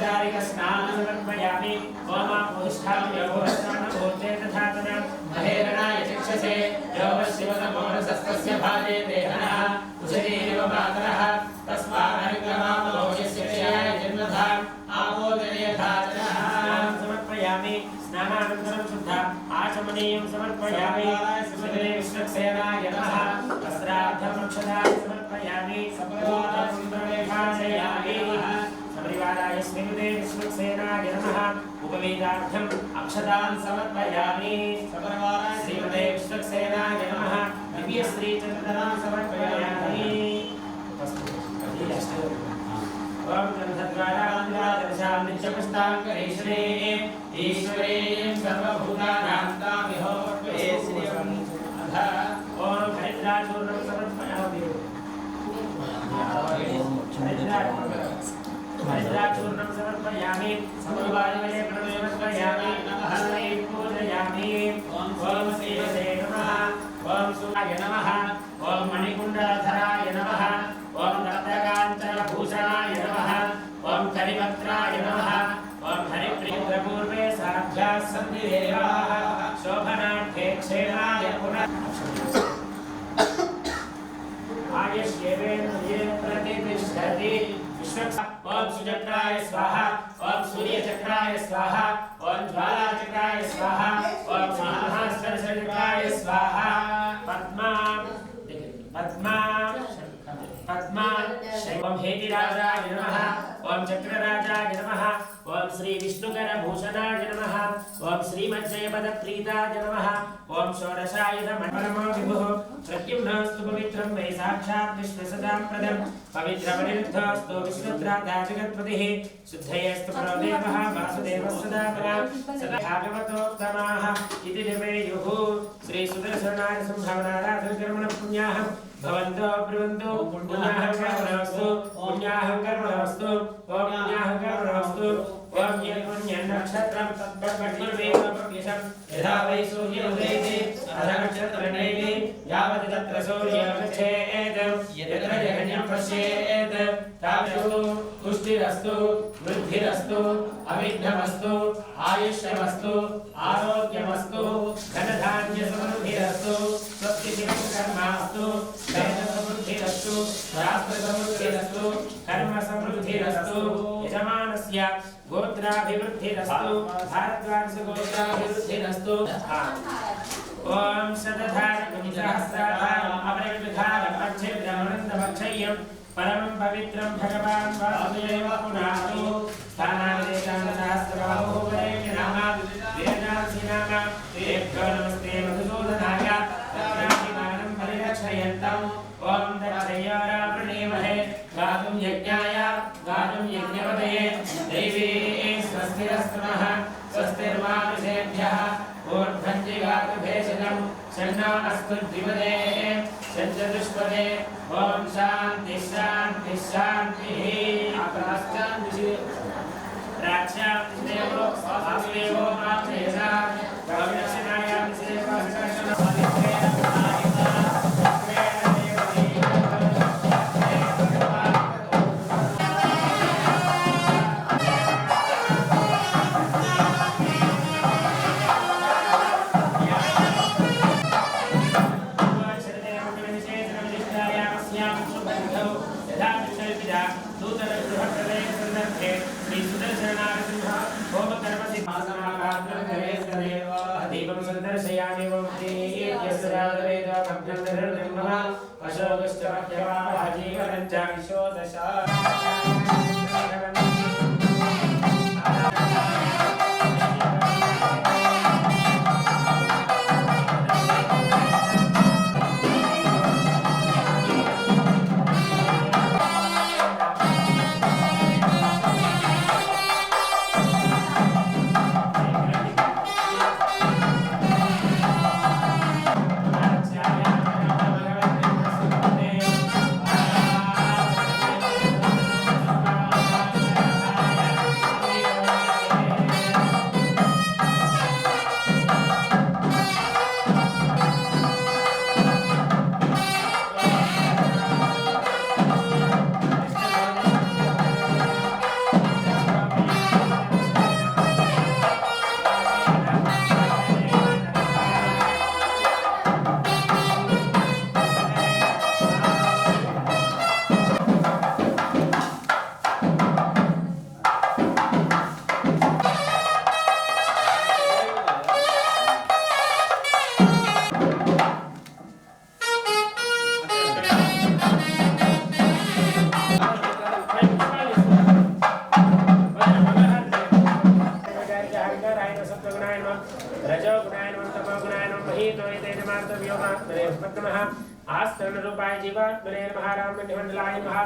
औपचारिकस्नानं समर्पयामि ओम पुष्ठाम्य भूस्नानभूते तथा तथा महेरणाय चक्षसे योगशिवतमोरसस्तस्य भाजे देहनः उषतीरिव मातरः तस्मादनुग्रहामोहस्य क्षयाय जन्मधाम् आमोदनीयधातनः समर्पयामि स्नानानन्तरं शुद्धा आचमनीयं समर्पयामि सुमते विष्णुसेनाय नमः वस्त्रार्थमक्षदाय समर्पयामि सपूर्णसुन्दरलेखाशयामि परिवाराय श्रीमते विष्णुसेनाय नमः उपवेदार्थम् अक्षतान् समर्पयामि सपरिवाराय श्रीमते विष्णुसेनाय नमः दिव्यश्रीचन्दनान् समर्पयामि ओम गन्धद्वारान्वादर्शां नित्यपुष्टाङ्करेश्वरे ईश्वरेयं सर्वभूतानां तामिहोर्पये श्रियम् अथ ओम हरिद्राचूर्णं समर्पयामि हरिद्राचूर्णं समर्पयामि समर्पयामि प्रणमस्मयामि नमः पूजयामि ओम श्रीमते नमः ओम सूर्याय नमः ओम मणिकुण्डलधराय नमः ओम रत्नकाञ्चनभूषणाय नमः ओम करिवक्त्राय नमः ओम हरिप्रियपूर्वे साक्षात् सन्ति देवाः शोभनार्थे क्षेमाय पुनः आयुष्येवेन्द्रिये प्रतिष्ठति ओम सुचक्राय स्वाहा ओम सूर्यचक्राय स्वाहा ओम ज्वालाचक्राय स्वाहा ओम महासरस्वचक्राय स्वाहा पद्मा ओम हेतिराजाय नमः ओम चक्रराजाय नमः ओम श्री विष्णुकरभूषणाय नमः ओम श्रीमज्जयपदप्रीताय नमः ओम षोडशायुधमण्डलमो विभुः प्रद्युम्नस्तु पवित्रं वै साक्षात् विष्णुसदां प्रदं पवित्रमनिरुद्धस्तु विष्णुभ्राता जगत्पतिः शुद्धयस्तु प्रणोदेवः वासुदेवः सदा सदा भागवतोत्तमाः इति दिवेयुः श्रीसुदर्शनाय संभावनाराधनकर्मणः पुण्याः भवन्तो ब्रुवन्तु पुण्याहं कर्मणस्तु पुण्याहं कर्मणस्तु ओम पुण्याहं कर्मणस्तु ओम यन्नक्षत्रं तत्पद्मनिर्वेदप्रविशं यथा वै सूर्योदयते अधनक्षत्रनैवे यावत् तत्र सूर्योदयेत् यत्र जगन्यं पश्येत् तावस्तु पुष्टिरस्तु वृद्धिरस्तु अविघ्नमस्तु आयुष्यमस्तु आरोग्यमस्तु धनधान्यसमृद्धिरस्तु स्वस्तिकर्मास्तु दैवसमृद्धिरस्तु शास्त्रसमृद्धिरस्तु कर्मसमृद्धिरस्तु यजमानस्य गोत्राभिवृद्धिरस्तु भारद्वाजगोत्राभिवृद्धिरस्तु ओम शतधारकं सहस्राधारम् अपरिविधारम् अच्छिद्रमनन्दमक्षय्यं परमं पवित्रं भगवान् वासुदेवः पुनातु स्थानादेशान् सहस्रबाहुः वरेण्य नाम वेदांसि नाम तेभ्यो नमस्ते मधुसूदनाय तत्राभिमानं परिरक्षयन्तम् ओम दक्षय्यारावृणीमहे गातुं यज्ञाय गातुं यज्ञपतये दैवे स्वस्तिरस्तु नः स्वस्तिर्मानुषेभ्यः ऊर्ध्वञ्जिगातुभेषजं षण्णो अस्तु द्विपदे षड्चतुष्पदे ओम शान्ति शान्ति शान्तिः आकाशान्तिः राक्षान्तिदेवो वासुदेवो मातृषा प्रदक्षिणायां दीपं संदर्शयामि अशोकश्च मध्यमाः जीवनं च विशोदशा रजोगुणाय नमः तमोगुणाय नमः महीतोय तेजमार्तव्योमात्मने नमः आस्तरणरूपाय जीवात्मने नमः रामण्यमण्डलाय नमः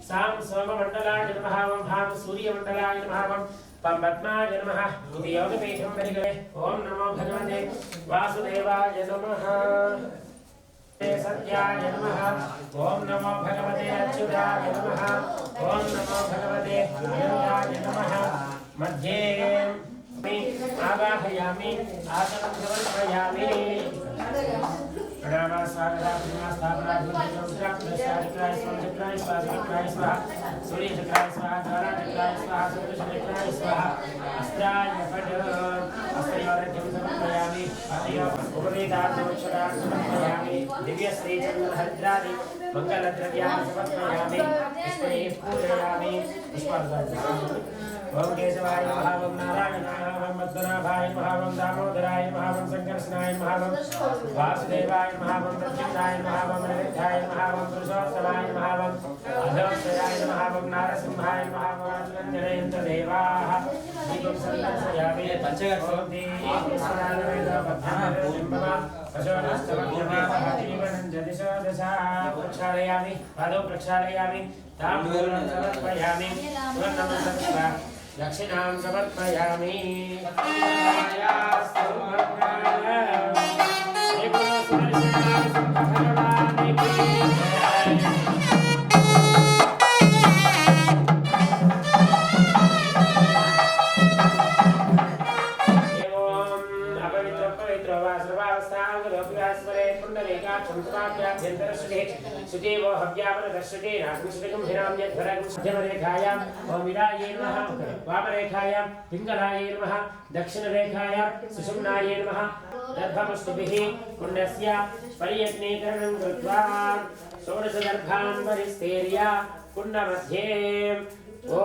सां सोममण्डलाय नमः भां सूर्यमण्डलाय नमः पद्माय नमः इति योगपीठं परिगणे ॐ नमो भगवते वासुदेवाय नमः सत्याय नमः ॐ नमो भगवते अच्युताय नमः ॐ नमो भगवते अनन्ताय नमः मध्ये आवाहयामि आसनं समर्पयामि प्रणामः स्वागतः स्थापना चक्राय स्वाहा सूर्यचक्राय स्वाहा द्वाराचक्राय स्वाहा सूर्यचक्राय स्वाहा अस्त्राय फट हस्तयोरर्घ्यं समर्पयामि उपवेदार्थमक्षरान् समर्पयामि दिव्यश्रीचन्द्रहरिद्रादि मङ्गलद्रव्याणि समर्पयामि पुष्पैः पूजयामि पुष्पार्घ्यानि ओम केशवाय नमः ओम नारायणाय नमः ओम पद्मनाभाय नमः ओम दामोदराय नमः ओम संकर्षणाय नमः ओम वासुदेवाय नमः ओम प्रद्युम्नाय नमः ओम अनिरुद्धाय नमः ओम पुरुषोत्तमाय नमः ओम अधोक्षराय नमः ओम नारसिंहाय नमः ओम अनन्तदेवाः दीपं संदर्शयामि पंचगक्षोति प्रक्षालयामि पादौ प्रक्षालयामि ताम्बूलं समर्पयामि दक्षिणां समर्पयामि सुदेवो हव्यावरदर्शते नागुष्टिकं हिराम्यध्वरं मध्यमरेखायां ओमिरायै नमः वामरेखायां पिङ्गलायै नमः दक्षिणरेखायां सुषुम्नायै नमः दर्भमस्तुभिः पुण्यस्य परियज्ञीकरणं कृत्वा षोडशदर्भान् परिस्तेर्य पुण्यमध्ये ॐ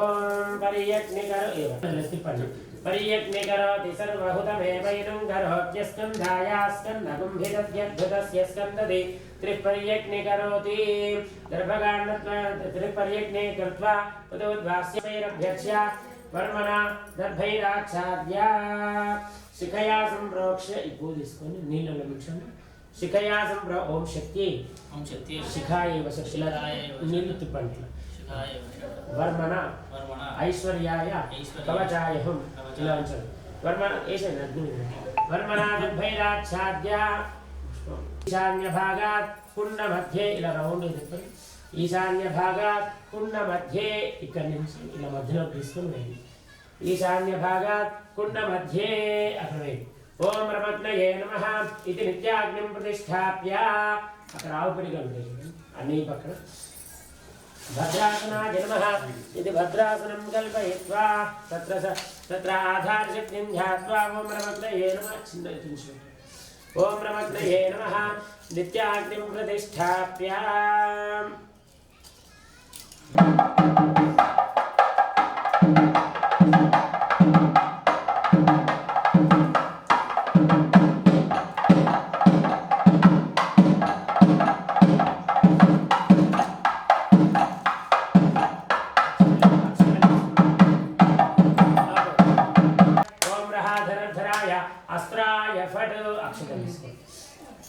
परियज्ञकरोति सर्वहुतमेवैनं करोत्यस्कन्धायास्कन्दकुम्भिदध्यद्भुतस्य स्कन्दति त्रिपर्यज्ञकरोति त्रिपर्यज्ञे कृत्वा उदोद्वास्यैरभ्यक्ष्य वर्मणा दर्भैराच्छाद्य शिखया सम्प्रोक्ष्य पूजिस्కొని నీళ్ళలో మిక్సండి शिखया ఓం శక్తి शिखायै वशशिलाय నీళ్ళు తిప్పండి वर्मण ऐश्वर्याय कवचाय हम इलांचल वर्मण ऐसे नग्नि वर्मणा दर्भैराच्छाद्य ईशान्य भागात् कुंड मध्ये इला रौंड తిప్పండి ईशान्य भागात् कुंड मध्ये ఇక్కడ నుంచి ఇలా మధ్యలో తీసుకొని వేయండి ईशान्य भागात् कुंड मध्ये అక్కడ వేయండి ఓం రమగ్నయే నమః ఇది నిత్యాగ్నిం ప్రతిష్ఠాప్య అక్కడ ఆవుపడిగా ఉంటుంది అన్ని పక్కన भद्रासनाय नमः इति भद्रासनं कल्पयित्वा तत्र आधारशक्तिं ध्यात्वा ॐ रमग्नये नमः ॐ रमग्नये नमः नित्याग्निं प्रतिष्ठाप्य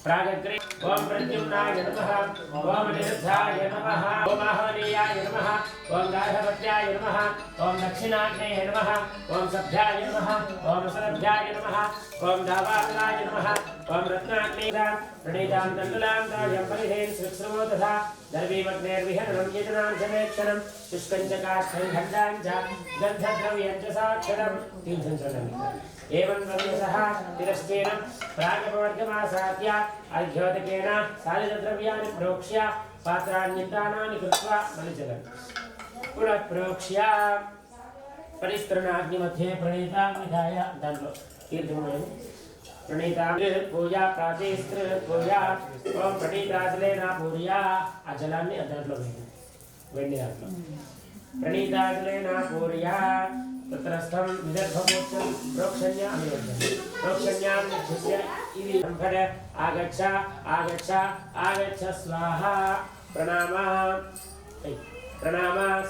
प्रागग्रे ओम प्रद्युम्नाय नमः ओम अनिरुद्धाय नमः ओम आहवनीयाय नमः ओम गार्हपत्याय नमः ओम दक्षिणाग्नेय नमः ओम सभ्याय नमः ओम सरभ्याय नमः ओम दावासनाय नमः ओम रत्नाग्नेय प्रणीतां तण्डुलां तायं परिधेन सुश्रवो तथा दर्वीमग्नेर्विहरणं यजनार्जनेक्षणं शुष्कं च काष्ठं खण्डां च गन्धद्रव्यं च साक्षरं तीर्थं एवं प्रदेशः तिरस्केन प्रागपवर्गमासाद्य अर्घ्योदकेन सालिद्रव्याणि प्रोक्ष्य पात्राण्यन्तानानि कृत्वा मलिचलन् पुनः प्रोक्ष्य परिस्त्रणाग्निमध्ये प्रणीतां विधाय दाण्डो तीर्थं प्रणीतां पूजा प्रातस्त्र पूजा ओम प्रणीताजलेन पूर्या अजलाన్ని దాంట్లో వెండి దాంట్లో प्रणीताजलेन पूर्या तत्रस्थं विदर्भगोत्रं प्रोक्षण्या अनिरुद्धं प्रोक्षण्यां नित्यस्य इति संफल आगच्छ आगच्छ आगच्छ स्वाहा प्रणाम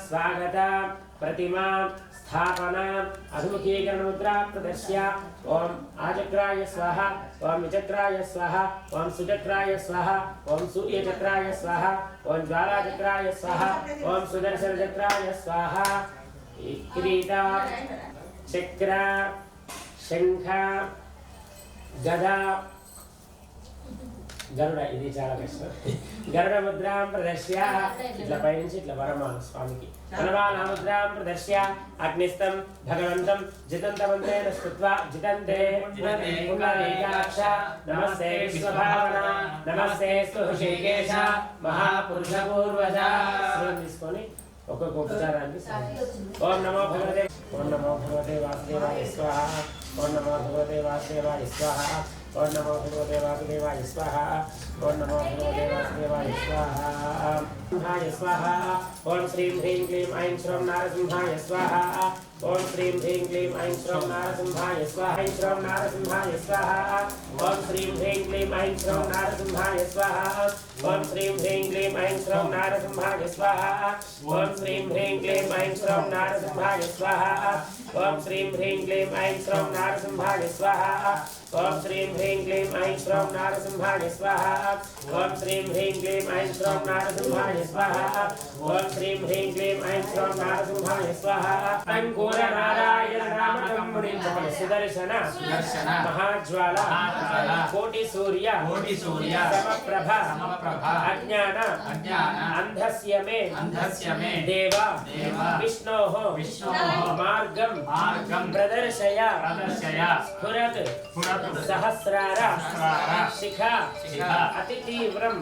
स्वागत प्रतिमा स्थापना अभिमुखीकरण मुद्रा प्रदर्श्य ओम आचक्राय स्वाहा ओम विचक्राय स्वाहा ओम सुचक्राय स्वाहा ओम सूर्यचक्राय स्वाहा ओम ज्वालाचक्राय स्वाहा ओम सुदर्शन चक्राय स्वाहा किरीटा चक्र शंख गदा గరుడ ఇది చాలా కష్టం గరుడ ముద్రాం ప్రదర్శ్య ఇట్లా పైనుంచి ఇట్లా వరమాల స్వామికి ధనవాన ముద్రాం ప్రదర్శ్య అగ్నిస్తం భగవంతం జితంతమంతేన స్తుత్వా జితంతే పుండరీకాక్ష నమస్తే విశ్వభావన నమస్తే స్తుహృషికేశ మహాపురుష పూర్వజ తీసుకొని ఒక్కొక్క ఉపచారానికి ఓం నమో భగవతే వాసుదేవాయ స్వాహ ఓం నమో భగవతే వాసుదేవాయ స్వాహ ఓం నమో భగవతే వాసుదేవాయ స్వాహ ఓం నమో భగవతే వాసుదేవాయ స్వాహ సింహాయ స్వాహ ఓం శ్రీం హ్రీం క్లీం ఐం శ్రౌం నారసింహాయ స్వాహ ఓం శ్రీం హ్రీం క్లీం ఐం శ్రౌం నారసింహాయ స్వాహ ఐం శ్రౌం నారసింహాయ స్వాహ ఓం శ్రీం హ్రీం క్లీం ఐం శ్రౌం నారసింహాయ స్వాహ ఓం శ్రీం హ్రీం క్లీం ఐం శ్రౌం నారసింహాయ స్వాహ ఓం శ్రీం హ్రీం క్లీం ఐం శ్రౌం నారసింహాయ స్వాహ ఓం శ్రీం హ్రీం క్లీం ఐం శ్రౌం నారసింహాయ స్వాహ ఓం శ్రీం హ్రీం క్లీం ఐం శ్రౌం నారసింహాయ స్వాహ ఓం శ్రీం హ్రీం క్లీం ఐం శ్రౌం నారసింహాయ స్వాహ ఓం శ్రీం హ్రీం క్లీం ఐం శ్రౌం నారసింహాయ స్వాహ అంకుర నారాయణ నామకముని సుదర్శన మహాజ్వాల కోటి సూర్య సమప్రభ అజ్ఞాన అంధస్య మే దేవ విష్ణోః మార్గం ప్రదర్శయ స్ఫురత్ సహస్రార శిఖ అతితీవ్రం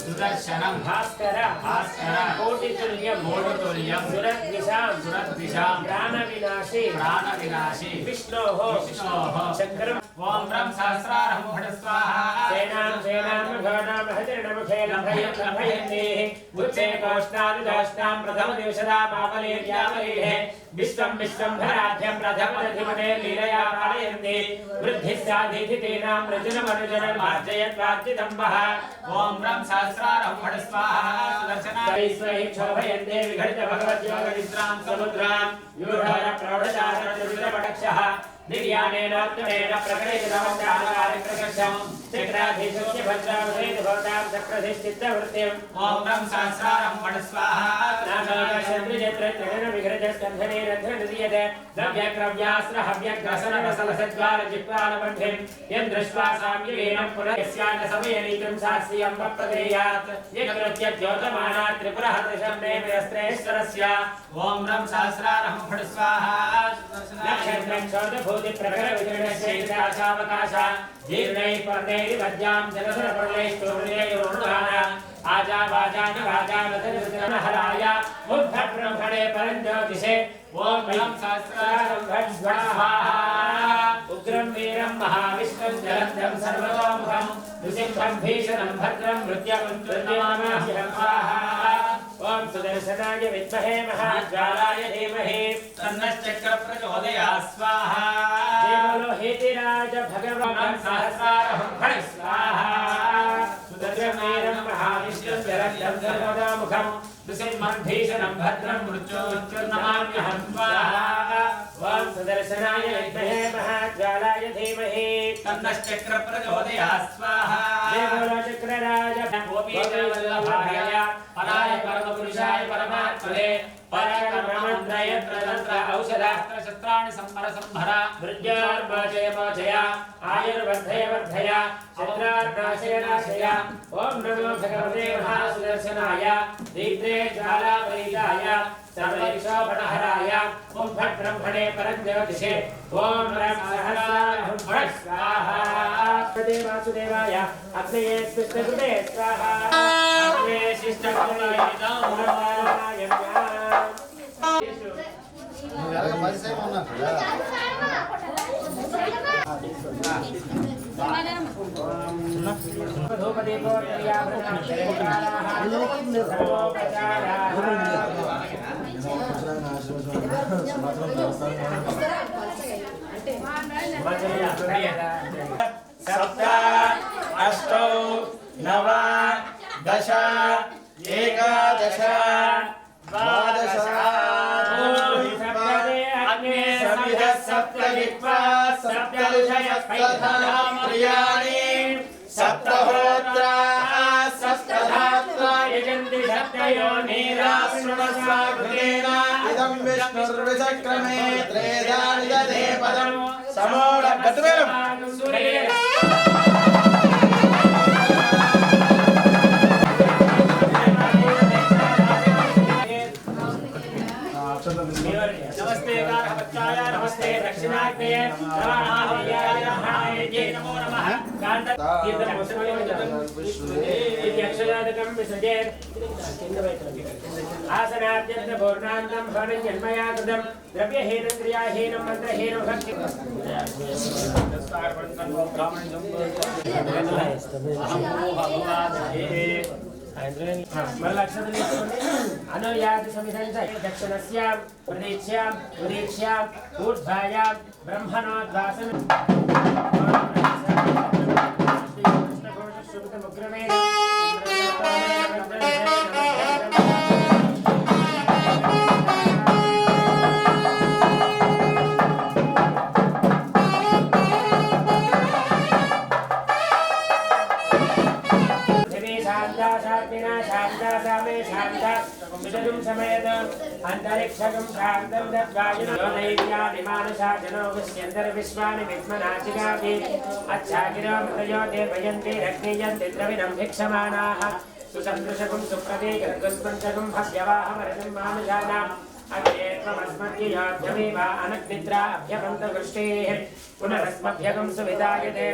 సుదర్శనం భాస్కర కోటితుల్యం సురద్విషాం ప్రాణవినాశి విష్ణోః చక్రం ఓం బ్రహ్మ సహస్రారం ఫట్ స్వాహా సేనాం భవనాం హతిర్నముఖేన భయంతి ఉచ్చే కోష్ణానుదాష్టాం ప్రథమ దివసదా పాపలేర్యామలేహే విశ్వం విశ్వంభరాధ్యం ప్రథమధిమతే లీలయా పాలయంతి వృద్ధిస్సాధితితేనాం రజనమనుజనం మార్జయత్వార్జితం వః ఓం బ్రహ్మ సహస్రారం ఫట్ స్వాహా సుదర్శనాయ స్వహి క్షోభయంతే విఘటిత భగవద్యోగ నిద్రాం సముద్రాం యూఢర ప్రౌఢచార రుద్రపటక్షః నిర్యాణేనాత్మనేన ప్రకటితమౌచారకార్యప్రకర్షం చక్రాధీశస్య భద్రావసేన భవతాం చక్రధిష్ఠితవృత్తిం ఓం బ్రహ్మ సహస్రారం ఫట్ స్వాహా నాగాశంద్రజత్రత్రగణ విఘ్రజస్కంధనే రంధ్రనిదీయతే ద్రవ్యక్రవ్యాస్ర హవ్యగ్రసనరసలసజ్వాల జిహ్వాలబంధిం యం దృష్ట్వా సామ్యవేనం పునఃస్యాన సమయనీతం శాస్త్రియం వప్రదేయాత్ యకృత్య ద్యోతమానా త్రిపురహర్షం దేవయస్త్రేశ్వరస్య ఓం బ్రహ్మ సహస్రారం ఫట్ స్వాహా నక్షత్రం భూతి ప్రకర విజయశావకాశ జీర్ణై పర్ణైరి మధ్యాం జలధర పర్ణైష్టోర్ణేయోర్ణాన ఆజా వాజాన వాజానహరాయ బుద్ధ బ్రహ్మణే పరంజ్యోతిషే ఓం బ్రహ్మ సహస్రారం ఫట్ స్వాహా ఉగ్రం వీరం మహావిష్ణుం జలధరం సర్వతోముఖం నృసింహం భీషణం భద్రం మృత్యుంజయమామహ్యం స్వాహా ఓం సుదర్శనాయ విద్మహే మహాజ్వాలాయ ధీమహి తన్నశ్చక్ర ప్రచోదయాత్ స్వాహా జయ బోలో హేతిరాజ భగవాన్ సహస్రారం ఫట్ స్వాహా సుదర్శనం మహావిష్ణుం జలధరం సర్వతోముఖం నృసింహం భీషణం భద్రం మృత్యుంజయమామహ్యం స్వాహా ఓం సుదర్శనాయ విద్మహే మహాజ్వాలాయ ధీమహి తన్నశ్చక్ర ప్రచోదయాత్ స్వాహా జయ బోలో చక్రరాజ గోపీజవల్లభాయ పరాయ పరమపురుషాయ పరమాత్మనే పరకర్మమంత్రయ ప్రతంత్ర ఔషధాస్త్ర శస్త్రాణి సంహర సంహర మృత్యోర్మోచయ మోచయ ఆయుర్వర్ధయ వర్ధయ శత్రార్నాశయ నాశయ ఓం నమో భగవతే మహాసుదర్శనాయ దీప్తే జ్వాలాపరీతాయ సర్వవిశోభనహరాయ ఓం ఫట్ బ్రహ్మణే పరంజ్యోతిషే ఓం బ్రహ్మ సహస్రారం ఫట్ స్వాహా వాసుదేవాయ అగ్నయే స్పృష్టకృతే స్వాహా అగ్నే శిష్టకృతేదం బ్రహ్మాయ सप्त अष्टौ नव दश एकादश द्वादश सप्तजिह्वा सप्तऋषयः प्रियाणि सप्तहोत्रा सप्तधात्रा यजन्ति सप्तयोनिराश्रुणस्वाकृतेन इदं विष्णुर्विचक्रमे त्रेधानि दधे पदं समोढ गतवेलं नमस्ते गार्हपत्याय नमस्ते दक्षिणाग्नये नमो नमः आसनाद्यन्तपूर्णान्तं भवनजन्मया कृतं द्रव्यहीनं क्रियाहीनं मन्त्रहीनं भक्ति अनुयाति समिधं दक्षिणस्यां प्रदीक्ष्यां उदीक्ष्यां ऊर्ध्वायां ब्रह्मणोद्वासनं अंतरिक्षगं शान्तं दद्वायुर्दैव्यानिमानसाजनो विश्यन्तर्विश्वानि विद्मनाचिकापि अच्छागिरो मृतयो देवयन्ति रग्नेयन्ति द्रविणं भिक्षमाणाः सुसन्दृशकं सुप्रतीकं भव्यवाहमरजं मानुषाणाम् अग्रे त्वमस्मद्योऽभ्यमेव अनग्निद्रा अभ्यपन्तवृष्टेः पुनरस्मभ्यगं सुविदाय देव